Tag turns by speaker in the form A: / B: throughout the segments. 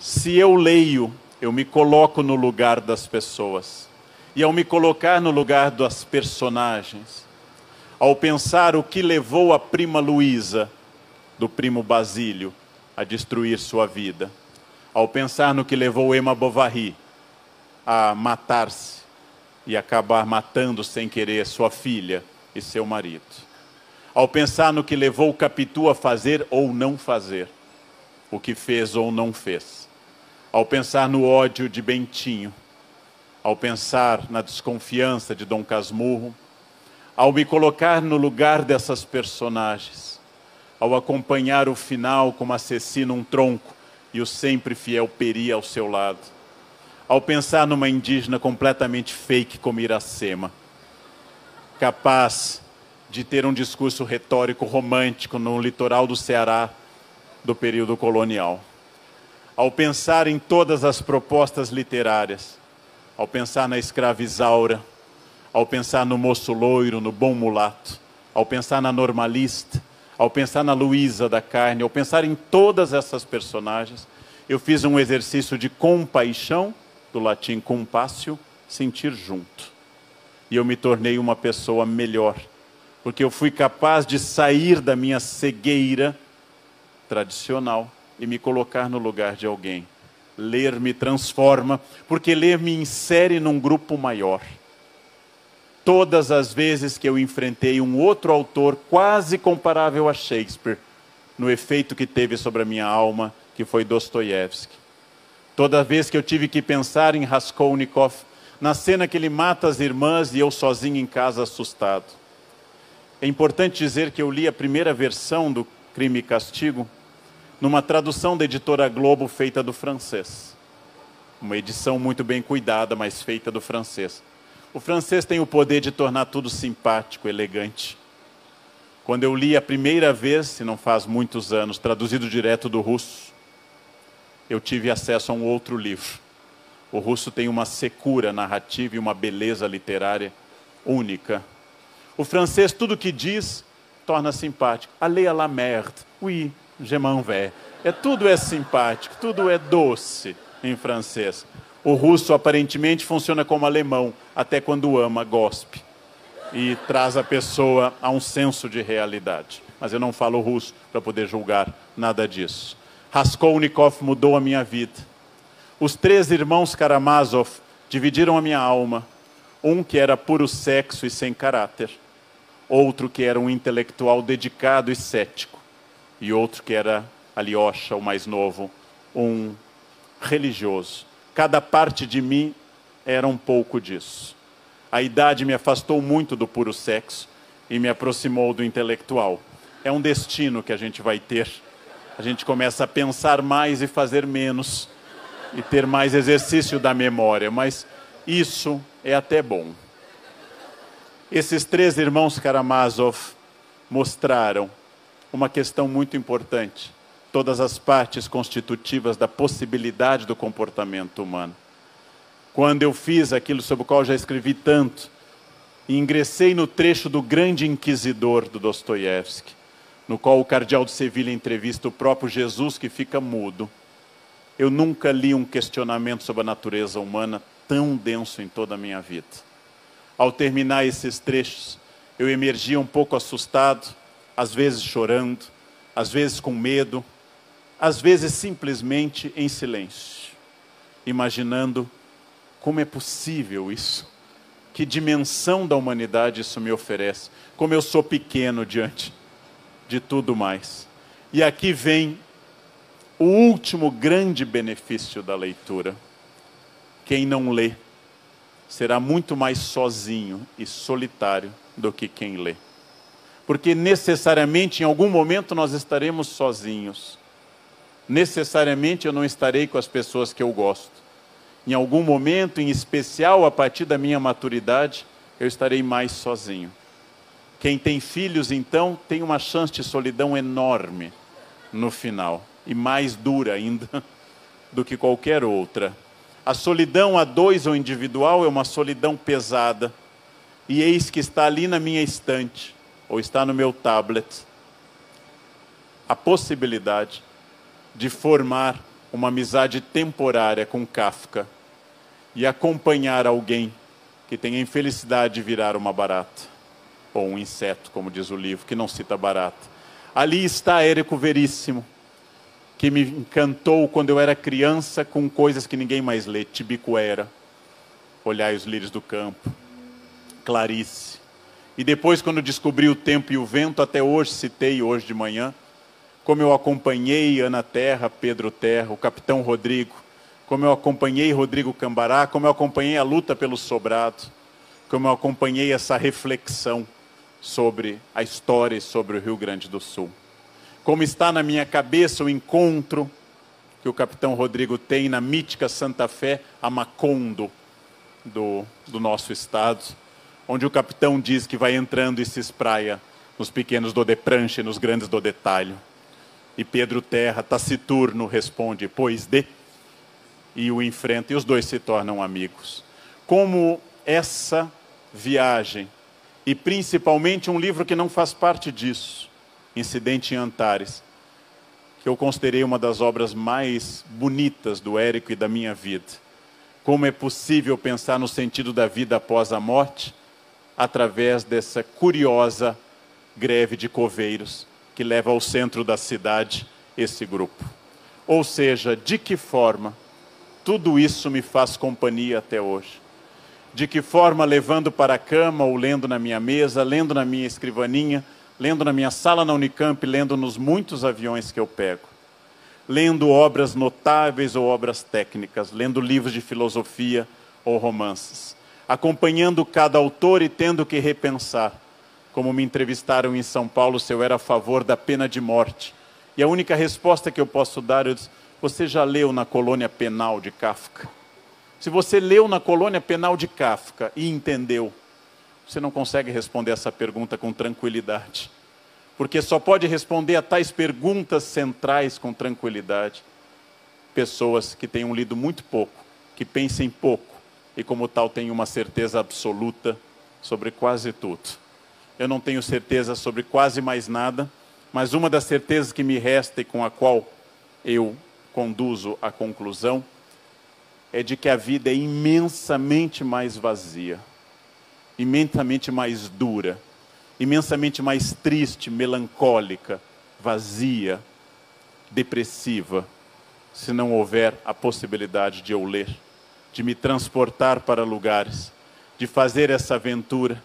A: Se eu leio, eu me coloco no lugar das pessoas. E ao me colocar no lugar das personagens, ao pensar o que levou a prima Luísa, do primo Basílio, a destruir sua vida, ao pensar no que levou Emma Bovary a matar-se e acabar matando sem querer sua filha e seu marido, ao pensar no que levou Capitu a fazer ou não fazer, o que fez ou não fez, ao pensar no ódio de Bentinho, ao pensar na desconfiança de Dom Casmurro, ao me colocar no lugar dessas personagens, ao acompanhar o final como a Ceci num tronco e o sempre fiel Peri ao seu lado, ao pensar numa indígena completamente fake como Iracema, capaz de ter um discurso retórico romântico no litoral do Ceará do período colonial, ao pensar em todas as propostas literárias, ao pensar na escravizaura, ao pensar no moço loiro, no bom mulato, ao pensar na normalista, ao pensar na Luísa da Carne, ao pensar em todas essas personagens, eu fiz um exercício de compaixão, do latim compassio, sentir junto. E eu me tornei uma pessoa melhor, porque eu fui capaz de sair da minha cegueira tradicional e me colocar no lugar de alguém. Ler me transforma, porque ler me insere num grupo maior. Todas as vezes que eu enfrentei um outro autor quase comparável a Shakespeare, no efeito que teve sobre a minha alma, que foi Dostoiévski. Toda vez que eu tive que pensar em Raskolnikov, na cena que ele mata as irmãs e eu sozinho em casa assustado. É importante dizer que eu li a primeira versão do Crime e Castigo numa tradução da editora Globo feita do francês. Uma edição muito bem cuidada, mas feita do francês. O francês tem o poder de tornar tudo simpático, elegante. Quando eu li a primeira vez, se não faz muitos anos, traduzido direto do russo, eu tive acesso a um outro livro. O russo tem uma secura narrativa e uma beleza literária única. O francês, tudo que diz, torna simpático. Allez à la merde. Oui, je m'en vais. Tudo é simpático, tudo é doce em francês. O russo aparentemente funciona como alemão, até quando ama, gospe. E traz a pessoa a um senso de realidade. Mas eu não falo russo para poder julgar nada disso. Raskolnikov mudou a minha vida. Os 3 irmãos Karamazov dividiram a minha alma. Um que era puro sexo e sem caráter. Outro que era um intelectual dedicado e cético. E outro que era Alyosha, o mais novo, um religioso. Cada parte de mim era um pouco disso. A idade me afastou muito do puro sexo e me aproximou do intelectual. É um destino que a gente vai ter. A gente começa a pensar mais e fazer menos, e ter mais exercício da memória, mas isso é até bom. Esses 3 irmãos Karamazov mostraram uma questão muito importante. Todas as partes constitutivas da possibilidade do comportamento humano. Quando eu fiz aquilo sobre o qual já escrevi tanto, e ingressei no trecho do Grande Inquisidor, do Dostoiévski, no qual o cardeal de Sevilha entrevista o próprio Jesus que fica mudo, eu nunca li um questionamento sobre a natureza humana tão denso em toda a minha vida. Ao terminar esses trechos, eu emergia um pouco assustado, às vezes chorando, às vezes com medo, às vezes simplesmente em silêncio, imaginando como é possível isso, que dimensão da humanidade isso me oferece, como eu sou pequeno diante de tudo mais. E aqui vem o último grande benefício da leitura. Quem não lê será muito mais sozinho e solitário do que quem lê. Porque necessariamente em algum momento nós estaremos sozinhos. Necessariamente eu não estarei com as pessoas que eu gosto. Em algum momento, em especial a partir da minha maturidade, eu estarei mais sozinho. Quem tem filhos, então, tem uma chance de solidão enorme no final. E mais dura ainda do que qualquer outra. A solidão a 2 ou individual é uma solidão pesada. E eis que está ali na minha estante, ou está no meu tablet, a possibilidade de formar uma amizade temporária com Kafka e acompanhar alguém que tem a infelicidade de virar uma barata, ou um inseto, como diz o livro, que não cita barata. Ali está Érico Veríssimo, que me encantou quando eu era criança com coisas que ninguém mais lê. Tibicuera, Olhai os Lírios do Campo, Clarice. E depois, quando descobri O Tempo e o Vento, até hoje, citei hoje de manhã, como eu acompanhei Ana Terra, Pedro Terra, o Capitão Rodrigo, como eu acompanhei Rodrigo Cambará, como eu acompanhei a luta pelo Sobrado, como eu acompanhei essa reflexão sobre a história e sobre o Rio Grande do Sul. Como está na minha cabeça o encontro que o Capitão Rodrigo tem na mítica Santa Fé, a Macondo do nosso estado, onde o capitão diz que vai entrando e se espraia nos pequenos dodepranche e nos grandes dodetalho. E Pedro Terra, taciturno, responde, pois de, e o enfrenta, e os dois se tornam amigos. Como essa viagem, e principalmente um livro que não faz parte disso, Incidente em Antares, que eu considerei uma das obras mais bonitas do Érico e da minha vida. Como é possível pensar no sentido da vida após a morte, através dessa curiosa greve de coveiros, que leva ao centro da cidade esse grupo. Ou seja, de que forma tudo isso me faz companhia até hoje? De que forma, levando para a cama, ou lendo na minha mesa, lendo na minha escrivaninha, lendo na minha sala na Unicamp, lendo nos muitos aviões que eu pego, lendo obras notáveis ou obras técnicas, lendo livros de filosofia ou romances, acompanhando cada autor e tendo que repensar, como me entrevistaram em São Paulo, se eu era a favor da pena de morte. E a única resposta que eu posso dar, eu disse, você já leu na Colônia Penal de Kafka? Se você leu na Colônia Penal de Kafka e entendeu, você não consegue responder essa pergunta com tranquilidade. Porque só pode responder a tais perguntas centrais com tranquilidade pessoas que tenham lido muito pouco, que pensem pouco e, como tal, tenham uma certeza absoluta sobre quase tudo. Eu não tenho certeza sobre quase mais nada, mas uma das certezas que me resta e com a qual eu conduzo à conclusão é de que a vida é imensamente mais vazia, imensamente mais dura, imensamente mais triste, melancólica, vazia, depressiva, se não houver a possibilidade de eu ler, de me transportar para lugares, de fazer essa aventura,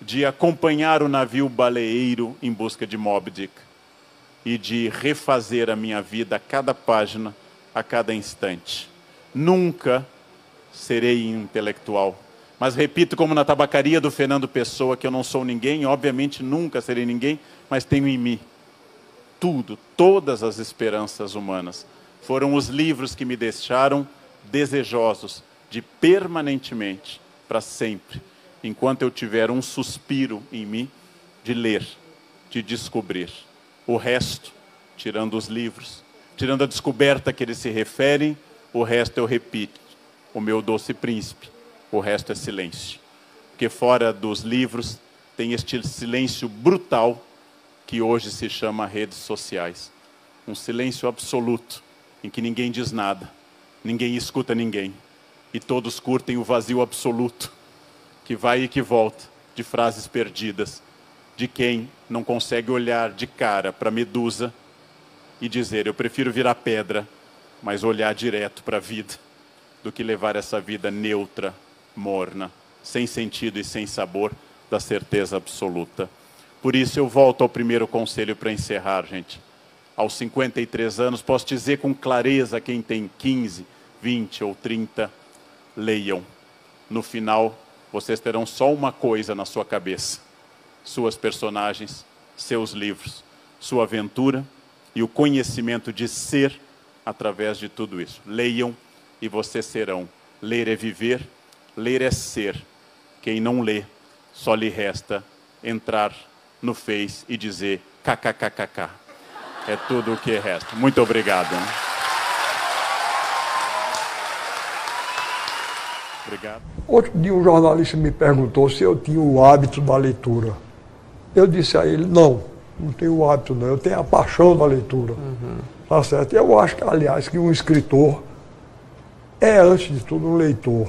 A: de acompanhar o navio baleeiro em busca de Moby Dick e de refazer a minha vida a cada página, a cada instante. Nunca serei intelectual, mas repito, como na tabacaria do Fernando Pessoa, que eu não sou ninguém, obviamente nunca serei ninguém, mas tenho em mim tudo, todas as esperanças humanas. Foram os livros que me deixaram desejosos de permanentemente, para sempre, enquanto eu tiver um suspiro em mim, de ler, de descobrir. O resto, tirando os livros, tirando a descoberta que eles se referem, o resto eu repito, o meu doce príncipe, o resto é silêncio. Porque fora dos livros tem este silêncio brutal que hoje se chama redes sociais. Um silêncio absoluto, em que ninguém diz nada, ninguém escuta ninguém, e todos curtem o vazio absoluto, que vai e que volta, de frases perdidas, de quem não consegue olhar de cara para a medusa e dizer, eu prefiro virar pedra, mas olhar direto para a vida, do que levar essa vida neutra, morna, sem sentido e sem sabor, da certeza absoluta. Por isso eu volto ao primeiro conselho para encerrar, gente. Aos 53 anos, posso dizer com clareza, quem tem 15, 20 ou 30, leiam. No final, vocês terão só uma coisa na sua cabeça: suas personagens, seus livros, sua aventura e o conhecimento de ser através de tudo isso. Leiam e vocês serão. Ler é viver, ler é ser. Quem não lê, só lhe resta entrar no Face e dizer kkkk. É tudo o que resta. Muito obrigado. Obrigado.
B: Outro dia um jornalista me perguntou se eu tinha o hábito da leitura. Eu disse a ele, não tenho o hábito não, eu tenho a paixão da leitura. Tá certo? Eu acho, aliás, que um escritor é, antes de tudo, um leitor.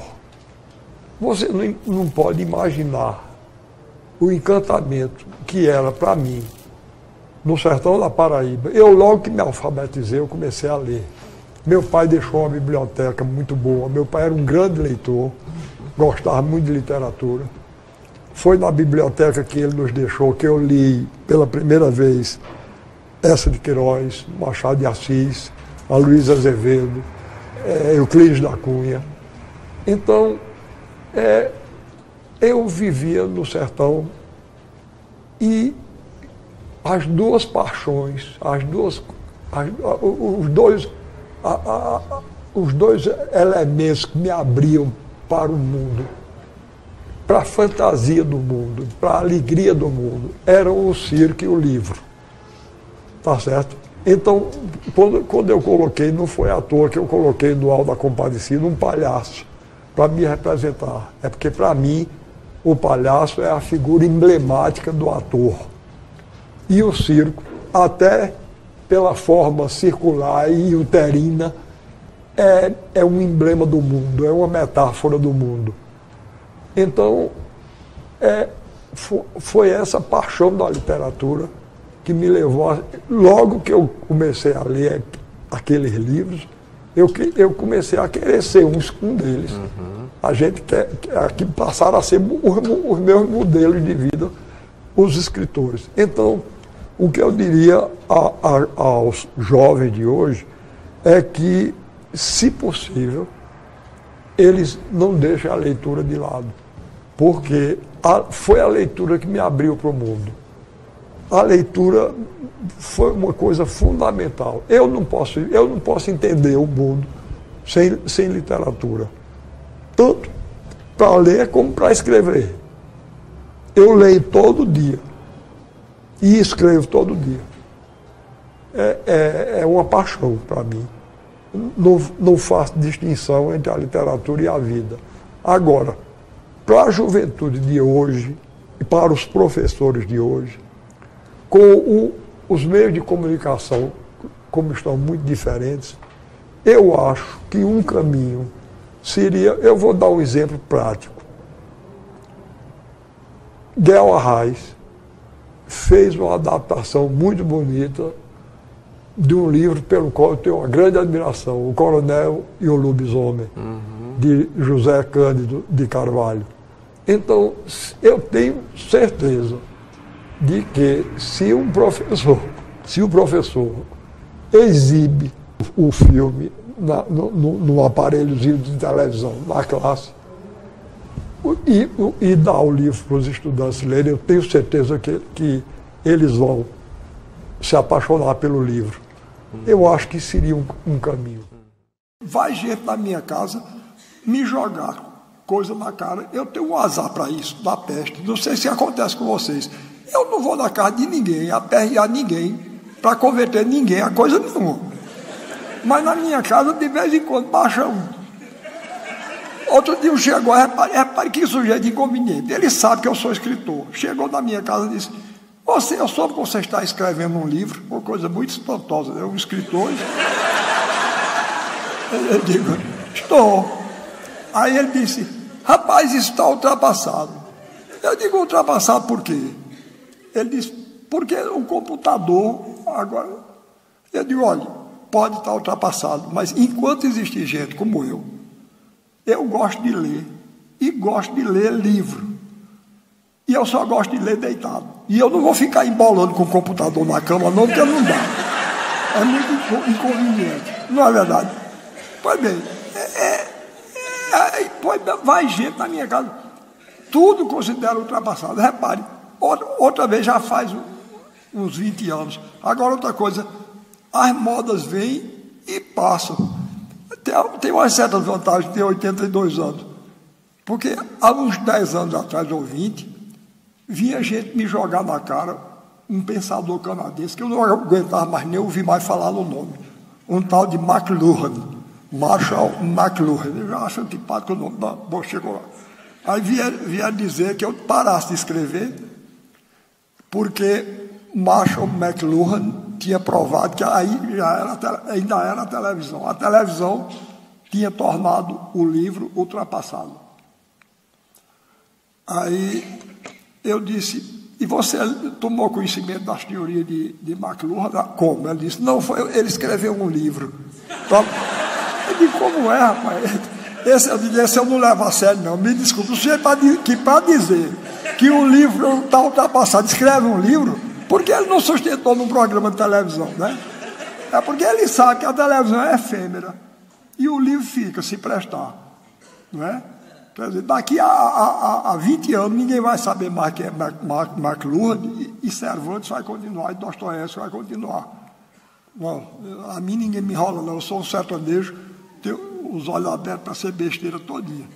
B: Você não pode imaginar o encantamento que era para mim, no sertão da Paraíba. Eu, logo que me alfabetizei, eu comecei a ler. Meu pai deixou uma biblioteca muito boa. Meu pai era um grande leitor, gostava muito de literatura. Foi na biblioteca que ele nos deixou que eu li pela primeira vez Eça de Queiroz, Machado de Assis, a Luísa Azevedo, Euclides da Cunha. Então, eu vivia no sertão e as duas paixões, os dois elementos que me abriam para o mundo, para a fantasia do mundo, para a alegria do mundo, eram o circo e o livro. Tá certo? Então, quando eu coloquei, não foi à toa que eu coloquei no Alto da Compadecida um palhaço para me representar. É porque, para mim, o palhaço é a figura emblemática do ator. E o circo, até pela forma circular e uterina, é um emblema do mundo, é uma metáfora do mundo. Então, foi essa paixão da literatura que me levou, logo que eu comecei a ler aqueles livros, eu comecei a querer ser um deles. Uhum. A gente quer que passaram a ser os meus modelos de vida, os escritores. Então, o que eu diria aos jovens de hoje é que, se possível, eles não deixem a leitura de lado, porque foi a leitura que me abriu para o mundo. A leitura foi uma coisa fundamental. Eu não posso entender o mundo sem literatura, tanto para ler como para escrever. Eu leio todo dia e escrevo todo dia. É uma paixão para mim. Não faço distinção entre a literatura e a vida. Agora, para a juventude de hoje e para os professores de hoje, com os meios de comunicação, como estão muito diferentes, eu acho que um caminho seria, eu vou dar um exemplo prático. Guel Arraes fez uma adaptação muito bonita de um livro pelo qual eu tenho uma grande admiração, O Coronel e o Lobisomem, de José Cândido de Carvalho. Então, eu tenho certeza de que se o professor exibe o filme no aparelhozinho de televisão na classe e dá o livro para os estudantes lerem, eu tenho certeza que eles vão se apaixonar pelo livro. Eu acho que seria um caminho. Vai gente na minha casa me jogar coisa na cara. Eu tenho um azar para isso, da peste. Não sei se acontece com vocês. Eu não vou na casa de ninguém, aperrear ninguém, para converter ninguém a coisa nenhuma. Mas na minha casa, de vez em quando, baixa um. Outro dia chegou, repare que sujeito inconveniente. Ele sabe que eu sou escritor. Chegou na minha casa e disse: eu soube que você está escrevendo um livro, uma coisa muito espantosa, um escritor. Eu digo: estou. Aí ele disse: rapaz, isso está ultrapassado. Eu digo: ultrapassado por quê? Ele disse: porque o computador agora... Eu digo: olha, pode estar ultrapassado, mas enquanto existir gente como eu gosto de ler, e gosto de ler livro. E eu só gosto de ler deitado. E eu não vou ficar embolando com o computador na cama, não, porque não dá. É muito inconveniente, não é verdade? Pois bem, vai gente na minha casa, tudo considera ultrapassado. Repare, outra vez já faz uns 20 anos. Agora, outra coisa, as modas vêm e passam. Tem uma certa vantagem de ter 82 anos, porque há uns 10 anos atrás, ou 20, vinha gente me jogar na cara um pensador canadense, que eu não aguentava mais nem ouvir mais falar no nome, um tal de McLuhan, Marshall McLuhan. Eu já acho antipático o nome. Bom, chegou lá. Aí vieram dizer que eu parasse de escrever, porque Marshall McLuhan tinha provado que aí ainda era a televisão. A televisão tinha tornado o livro ultrapassado. Aí eu disse, e você tomou conhecimento das teorias de McLuhan? Como? Ele disse, não, ele escreveu um livro. Então, eu disse, como é, rapaz? Esse eu não levo a sério, não. Me desculpe, você para dizer que o livro não está ultrapassado, escreve um livro, porque ele não sustentou num programa de televisão, né? É porque ele sabe que a televisão é efêmera e o livro fica, se prestar, não é? Quer dizer, daqui a 20 anos ninguém vai saber mais quem é McLuhan e Cervantes vai continuar, e Dostoiévski vai continuar. Não, a mim ninguém me enrola, não. Eu sou um sertanejo, tenho os olhos abertos para ser besteira todinha.